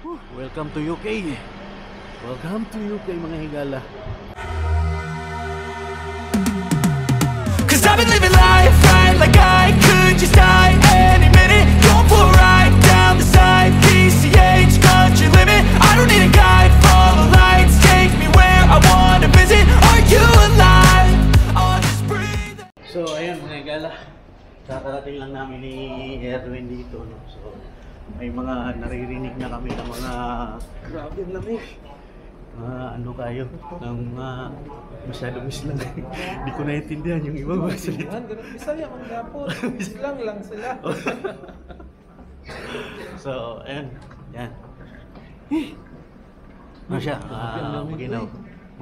Welcome to UK. Welcome to UK mga higala. Cause I've been living life right like I could just die any minute. Going for a ride down the side, PCH country limit. I don't need a guide, follow lights, take me where I wanna visit. Are you alive? I'll just breathe. So ayun mga higala, kakarating lang namin ni Erwin dito, no? So may mga naririnig na kami ng mga grabe ang lamig. Ano kayo ng masyadong islang. Hindi ko naiintindihan yung iba mga salita. Bisaya man gapon. Islang lang sila. So ayun, yan. Ano siya? Maginaw.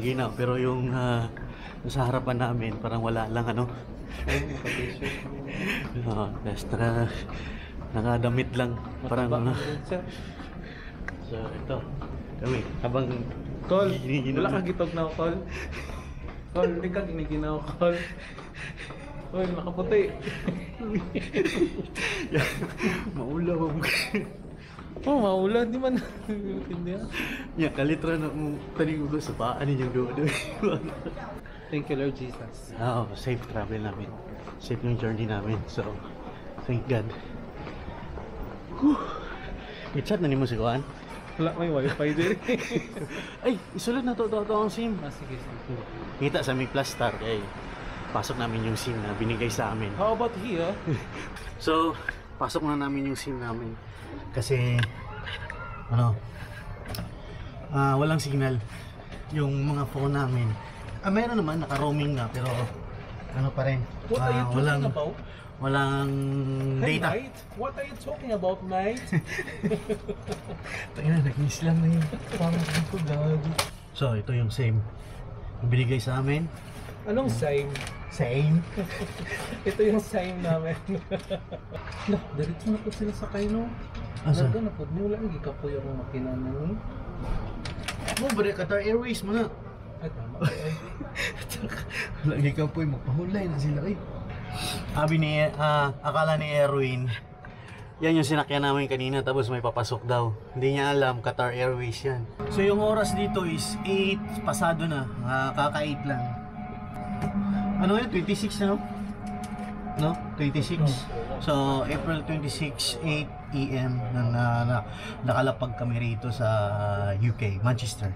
Maginaw, pero yung nasa harapan namin parang wala lang ano. Basta nakadamit lang parang so ito kami habang Call, wala ka gitog na call. Call, hindi ka giniginaw call. Uy, nakaputi. maula mo. Oh, maulan, di man. Hindi ah. Ya, kalitra na mo taning ulo sa paan ninyong doon. Thank you Lord Jesus. Safe travel namin. Safe yung journey namin. So, thank God. I-chat na ni mo si Kuan. Wala may wifi din. Ay, isulod na to ang SIM. Sige. Kita sa Mi Plus Star kay pasok namin yung SIM na binigay sa amin. How about here? So, pasok na namin yung SIM namin. Kasi ano, walang signal yung mga phone namin. Meron naman naka-roaming na pero ano pa rin. What are you talking about? Walang Hey, data. mate, what are you talking about, mate? Tangina, nag-miss lang na yun. Parang ko gago. So, ito yung SIM. Yung binigay sa amin. Anong sign? Same. Ito yung sign namin. Lah, diretso na po sila sa kaino. Asa? Narga na po, wala ang gika po yung makina na nun. Mo, bari Qatar Airways mo na. Ay, tama kayo. Lagi ka po, magpahulay na sila eh. Sabi ni, akala ni Erwin, yan yung sinakyan namin kanina tapos may papasok daw. Hindi niya alam, Qatar Airways yan. So yung oras dito is 8 pasado na, kaka-8 lang. Ano yun? 26 na no? No? 26. So April 26, 8 AM na nakalapag kami rito sa UK, Manchester.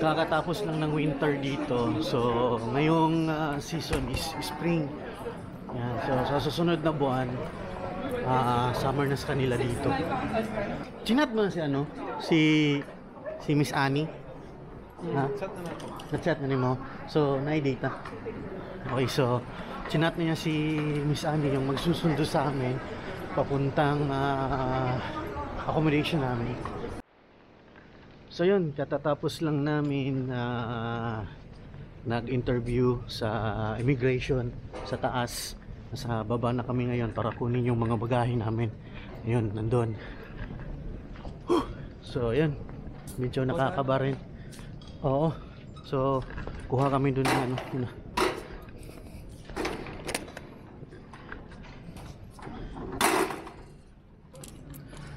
Kakatapos lang ng winter dito. So ngayong season is spring. Yan. So sa susunod na buwan, summer na sa kanila dito. Chinat mo na si ano? Si Miss Annie? Ha? Chat na natin. Na-chat na ni mo. So, na-data. Okay, so chinat na niya si Miss Annie yung magsusundo sa amin papuntang accommodation namin. So yun, katatapos lang namin nag-interview sa immigration sa taas. Nasa baba na kami ngayon para kunin yung mga bagahe namin. Ayun, nandun. So ayun, medyo nakakaba rin. Oo. So kuha kami dun ng ano.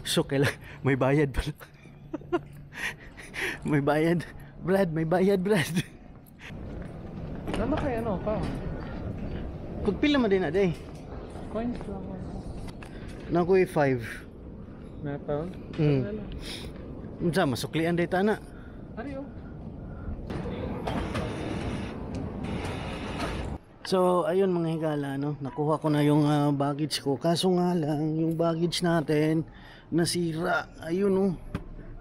So kailan may bayad pala. May bayad. Brad, may bayad, Brad. Ano kaya ano pa? Kugpila mo din na day. Coins lang. Nakoy 5. Na pound? Unsa masuklian day tana? Ariyo. So ayun mga higala, no? Nakuha ko na yung baggage ko. Kaso nga lang yung baggage natin nasira. Ayun no.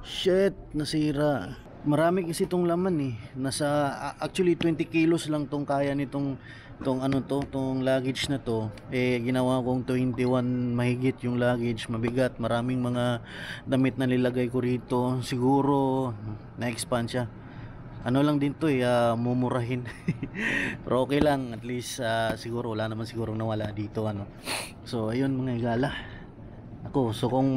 Shit, nasira. Marami kasi itong laman eh. Nasa actually 20 kilos lang tong kaya nitong tong luggage na to. Eh ginawa kong 21 mahigit yung luggage, mabigat, maraming mga damit na nilagay ko rito. Siguro na-expand siya. Ano lang din to mumurahin. Pero okay lang, at least siguro wala naman siguro nawala dito ano. So ayun mga higala. So kung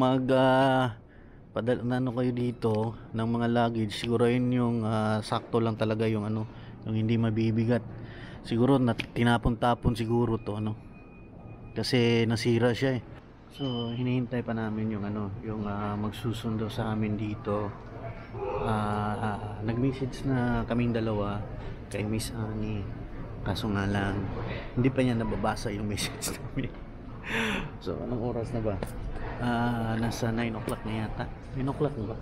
padala kayo dito ng mga luggage, siguro yun yung sakto lang talaga yung ano, yung hindi mabibigat. Siguro tinapon-tapon siguro to ano. Kasi nasira siya eh. So, hinihintay pa namin yung yung magsusundo sa amin dito. Nag-message na kaming dalawa kay Miss Annie. Kaso nga lang, hindi pa niya nababasa yung message namin. So, anong oras na ba? Nasa 9 o'clock na yata. 9 o'clock na ba?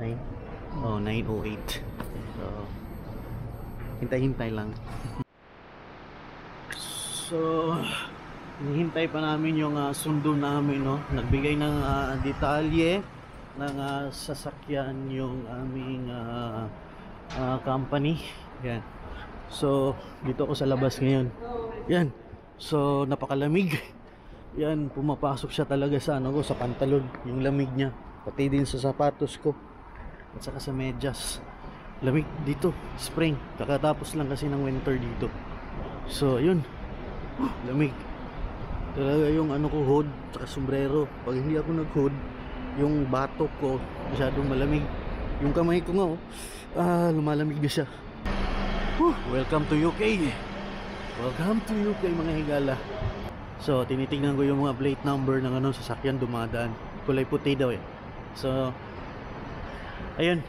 9? Oh, 9:08. So, hintay-hintay lang. So, hinihintay pa namin yung sundo namin, no? Nagbigay ng detalye ng sasakyan yung aming company. Yan. So, dito ako sa labas ngayon. Yan. So, napakalamig. Yan, pumapasok siya talaga sa sa pantalon, yung lamig niya. Pati din sa sapatos ko. At saka sa medyas. Lamig dito, spring. Kakatapos lang kasi ng winter dito. So, yun. Lamig. Talaga yung ko, hood, saka sombrero. Pag hindi ako nag-hood, yung batok ko masyadong malamig. Yung kamay ko nga, lumalamig na siya. Welcome to UK. Welcome to UK, mga higala. So, tinitingnan ko yung mga plate number ng sasakyan dumadaan. Kulay puti daw eh. So, ayun.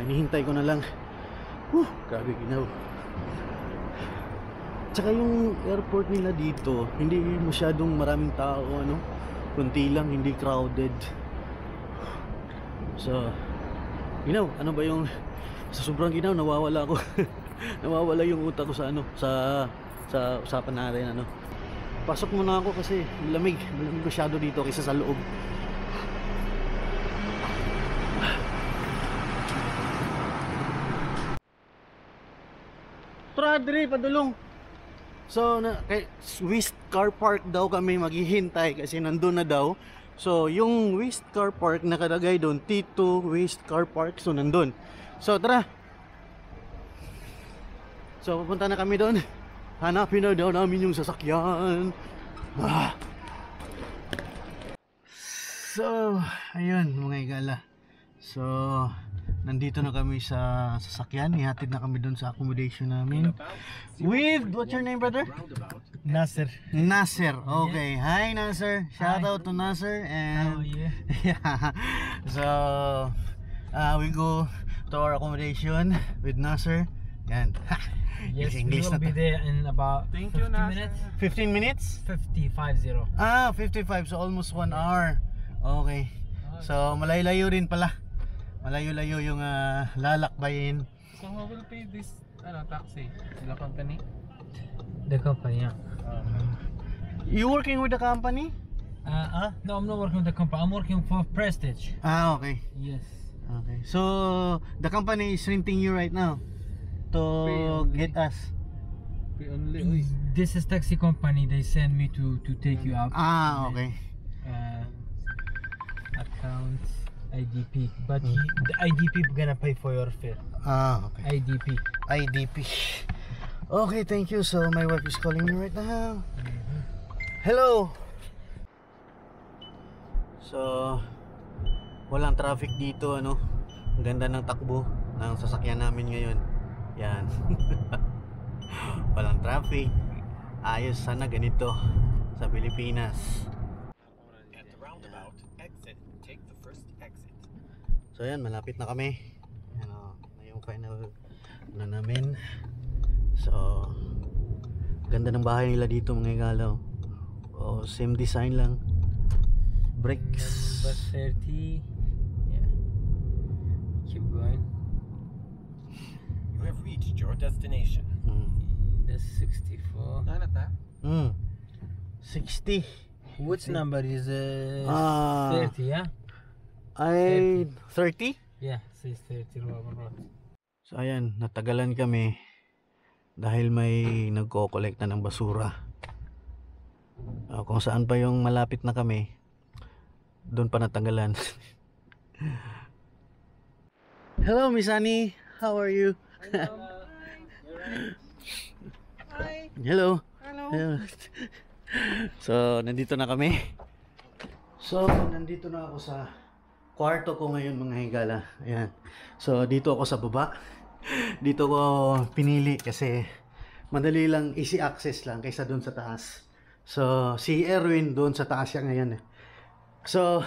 Hinihintay ko na lang. Grabe ginaw. Tsaka yung airport nila dito, hindi masyadong maraming tao, kunti lang, hindi crowded. So, ginaw, ano ba yung sa sobrang ginaw, nawawala ako. Nawawala yung utak ko sa sa usapan natin, Pasok muna ako kasi malamig masyado dito kaysa sa loob. Tradre, padulong. So, kay West Car Park daw kami maghihintay kasi nandun na daw. So, yung West Car Park nakalagay doon, T2 West Car Park. So, nandun. So, tara. So, pupunta na kami doon. Hanapin na daw namin yung sasakyan. So, ayun mga igala. So, nandito na kami sa sasakyan. Ihatid na kami doon sa accommodation namin. With, what's your name, brother? Nasser. Nasser. Okay. Hi, Nasser. Shout out to Nasser. And yeah. So, we go to our accommodation with Nasser. Yan. Yes, we English will na be there in about 50 minutes. 15 minutes? 50. 55. So almost 1 hour. Okay. So malayo-layo rin pala. Malayo-layo yung lalakbayin. So who will pay this taxi? The company? The company, yeah. You working with the company? No, I'm not working with the company. I'm working for Prestige. Okay. Yes. Okay. So the company is renting you right now to get us. Pay only. This is taxi company. They send me to take you out. Okay. Account IDP, but the IDP gonna pay for your fare. Okay. IDP. Okay, thank you. So my wife is calling me right now. Hello. So walang traffic dito, Ang ganda ng takbo ng sasakyan namin ngayon. Yan. Walang traffic. Ayos, sana ganito sa Pilipinas. At the roundabout, exit. Take the first exit. So yan, malapit na kami. Yan yung final namin. So ganda ng bahay nila dito mga igalaw. Same design lang. Bricks. Number 30. Yeah. Keep going. You have reached your destination. That's 64. 60. Which number is 30? Yeah. 30? Yeah, says 30. Robert. So ayan, natagalan kami dahil may nagko-collect na ng basura. Kung saan pa yung malapit na kami, doon pa natagalan. Hello, Miss Annie. How are you? Hi. Hello. Hello. So, nandito na kami. So, nandito na ako sa kwarto ko ngayon mga higala. Ayan. So, dito ako sa baba. Dito ko pinili kasi madali lang, easy access lang kaysa doon sa taas. So, si Erwin doon sa taas siya ngayon eh. So,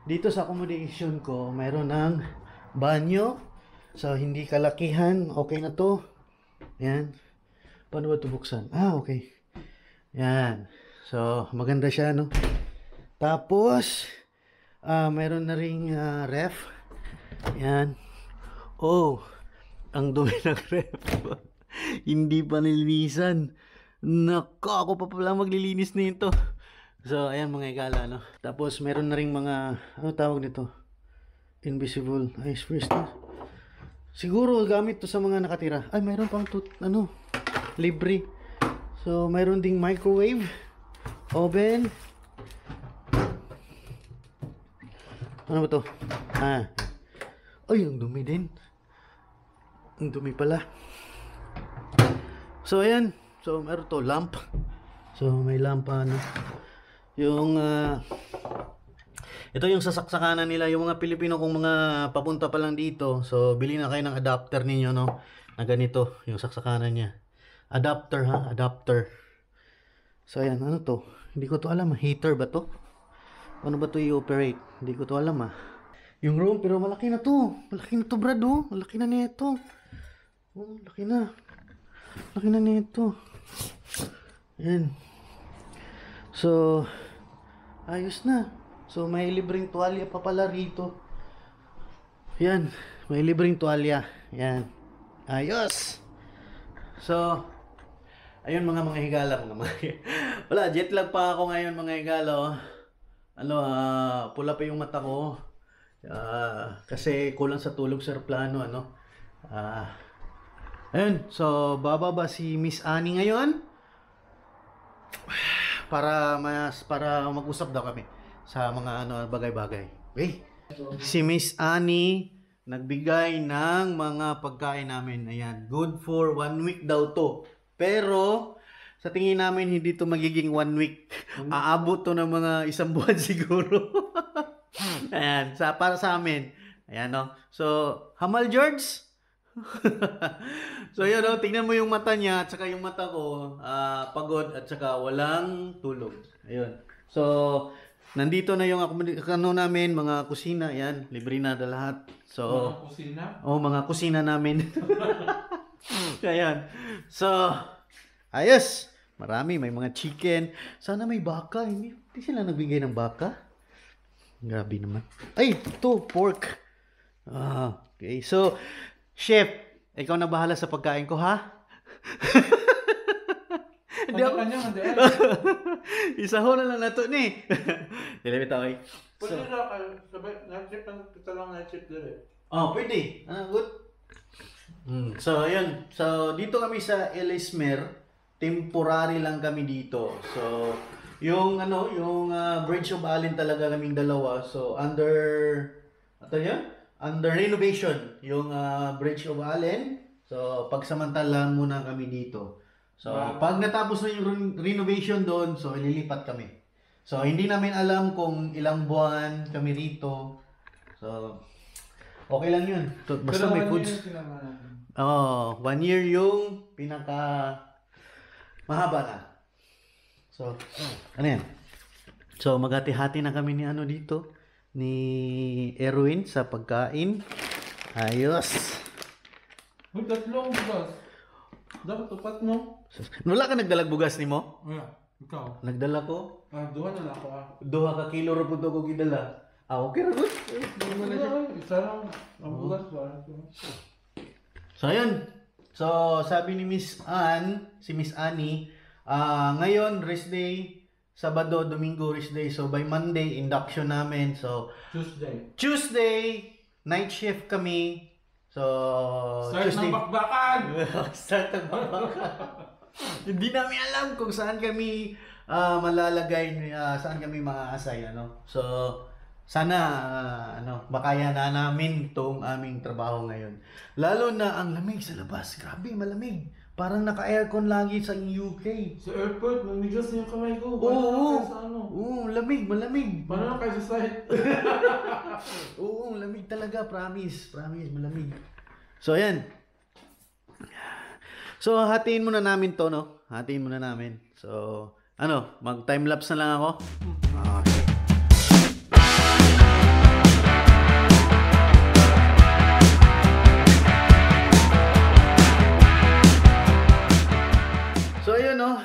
dito sa accommodation ko, mayroon ng banyo. So, hindi kalakihan. Okay na to. Yan. Paano ba ito buksan? Ah, okay. Yan. So, maganda siya, no? Tapos, mayroon na ring ref. Yan. Oh, ang dumi ng ref. Hindi pa nilinisan. Nako, ako pa pala maglilinis nito. So, ayan mga igala, no? Tapos, meron na ring mga, ano tawag nito? Invisible ice freeze, no? Siguro, gamit to sa mga nakatira. Ay, mayroon pang libre. So, mayroon ding microwave, oven. Ano ba to? Ay, ang dumi din. Ang dumi pala. So, ayan. So, meron to, lamp. So, may lamp, ano. Yung, ito yung sasaksakanan nila. Yung mga Pilipino kung mga papunta pa lang dito. So, bili na kayo ng adapter ninyo, no? Na ganito, yung saksakanan niya. Adapter, ha? Adapter. So, ayan. Ano to? Hindi ko to alam. Heater ba to? Paano ba to i-operate? Hindi ko to alam, ha? Yung room, pero malaki na to. Malaki na to, Brad, oh. Malaki na nito. Oh, laki na. Laki na nito. Ayan. So, ayos na. So, may libreng tuwalya pa pala rito. Yan. May libreng tuwalya. Yan. Ayos. So, ayun mga higala. Wala, jet lag pa ako ngayon mga higala. Oh. Ano, pula pa yung mata ko. Kasi kulang sa tulog sa aeroplano, ano. Ayun. So, bababa si Miss Annie ngayon. Para mag-usap daw kami sa mga bagay-bagay. Okay? Si Miss Annie nagbigay ng mga pagkain namin. Ayan, good for 1 week daw to. Pero sa tingin namin hindi to magiging 1 week. Aabot to ng mga 1 buwan siguro. Ayan, para sa amin. Ayan, no. So, Hamal George. So yun, no? Tingnan mo yung mata niya at saka yung mata ko, pagod at saka walang tulog. Ayun. So, nandito na yung namin, mga kusina, yan, libre na lahat. So, Mga kusina? Oh, mga kusina namin. Ayan. So, ayos. Marami, may mga chicken. Sana may baka. Hindi sila nagbigay ng baka. Grabe naman. Ay, ito, pork. Okay. So, Chef, ikaw na bahala sa pagkain ko, ha? Kanya-kanya, hindi. Isa ho na lang na ito, ni. Dilipit ako, eh. Pwede na kayo, sabay, na-chip kita lang na-chip dire. Oh, pwede. Good. So, ayun. So, dito kami sa Ellesmere. Temporary lang kami dito. So, yung Bridge of Allen talaga kaming dalawa. So, under renovation yung Bridge of Allen. So, pagsamantala muna kami dito. So, pag natapos na yung renovation doon, so, ililipat kami. So, hindi namin alam kung ilang buwan kami rito. So, okay lang yun. Basta may foods. 1 year yung pinaka mahaba na. So, ano yan? So, maghati-hati na kami ni Erwin sa pagkain. Ayos. Uy, tatlong bugas. Dapat upat, no? Wala ka nagdalag bugas ni mo? Ikaw. Nagdala ko. Duha na lang ako, 2 ka kilo ra pud ko gidala. Okay ra gud. Isa lang. Ang bugas ba? So, ayun. So, sabi ni Miss Annie, ngayon, rest day, Sabado, Domingo, rest day. So, by Monday, induction namin. So, Tuesday, night shift kami. So, Start Tuesday. ng bakbakan! Start ng bakbakan. Hindi namin alam kung saan kami malalagay, saan kami maaasay, ano. So, sana, makaya na namin itong aming trabaho ngayon. Lalo na ang lamig sa labas. Grabe, malamig. Parang naka-aircon lagi sa UK. Sa airport, mamigas na yung kamay ko. Oo, lamig, malamig. Paano na kayo sa site? Oo, lamig talaga, promise. Promise, malamig. So, ayan. So, hatiin muna namin to, no? Hatiin muna namin. So, Ano, mag time lapse na lang ako? Okay. So ayun no,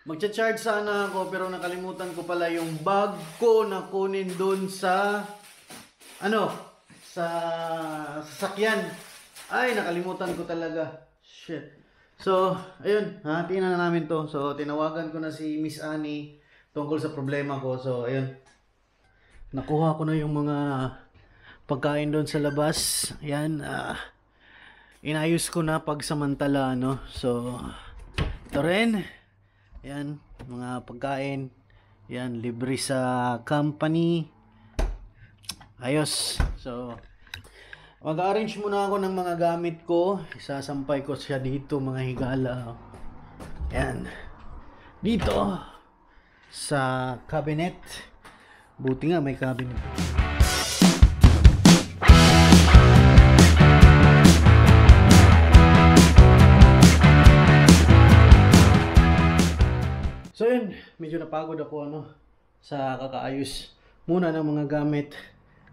magcha-charge sana ako pero nakalimutan ko pala yung bag ko na kunin doon sa sa sasakyan. Ay, nakalimutan ko talaga. Shit. So, ayun, tingnan na namin to. So, tinawagan ko na si Miss Annie tungkol sa problema ko. So, ayun. Nakuha ko na yung mga pagkain doon sa labas. Ayan, inayos ko na pagsamantala, no? So, ito rin. Ayan, mga pagkain. Ayan, libre sa company. Ayos. So, mag-arrange muna ako ng mga gamit ko. Isasampay ko siya dito, mga higala. Ayan. Dito. Sa cabinet. Buti nga may cabinet. So yun, medyo napagod ako sa kakaayos muna ng mga gamit.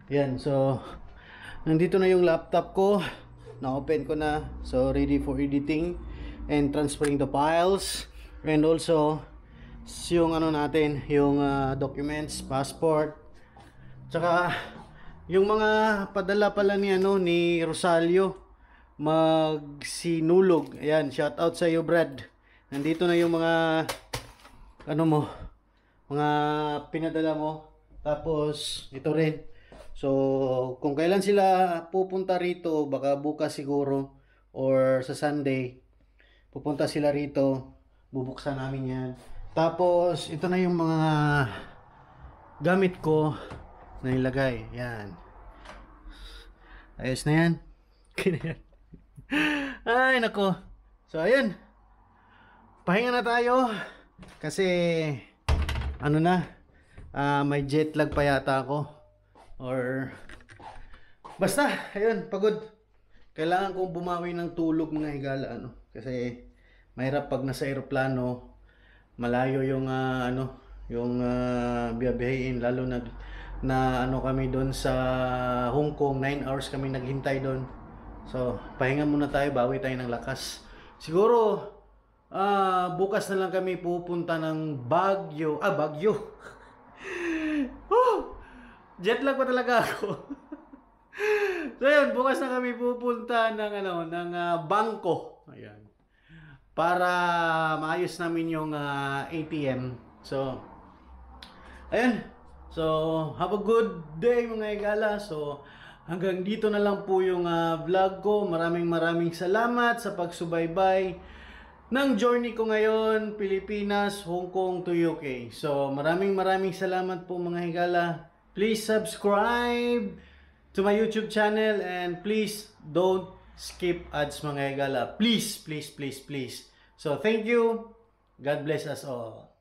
Yan, so nandito na yung laptop ko. Na-open ko na. So ready for editing and transferring the files. And also yung natin, yung documents, passport. Tsaka yung mga padala pala ni Rosalio magsinulog. Ayan, shout out sa iyo, Brad. Nandito na yung mga mga pinadala mo. Tapos ito rin. So kung kailan sila pupunta rito, baka bukas siguro or sa Sunday pupunta sila rito, bubuksan namin yan. Tapos ito na yung mga gamit ko na nilagay. Yan, ayos na yan. Ay nako. So ayun, pahinga na tayo kasi may jet lag pa yata ako or basta ayun, pagod. Kailangan kong bumawi ng tulog, mga higala, kasi mahirap pag nasa eroplano, malayo yung biyabihin, lalo na kami doon sa Hong Kong, 9 hours kami naghintay doon. So pahinga muna tayo, bawi tayo ng lakas. Siguro bukas na lang kami pupunta ng Baguio. Baguio. Jet lag pa talaga ako. So yun, bukas na kami pupunta ng bangko. Ayan. Para maayos namin yung ATM. So ayun. So have a good day, mga higala. So hanggang dito na lang po yung vlog ko. Maraming salamat sa pagsubaybay ng journey ko ngayon, Pilipinas, Hong Kong to UK. So maraming salamat po, mga higala. Please subscribe to my YouTube channel and please don't skip ads, mga higala. Please. So thank you. God bless us all.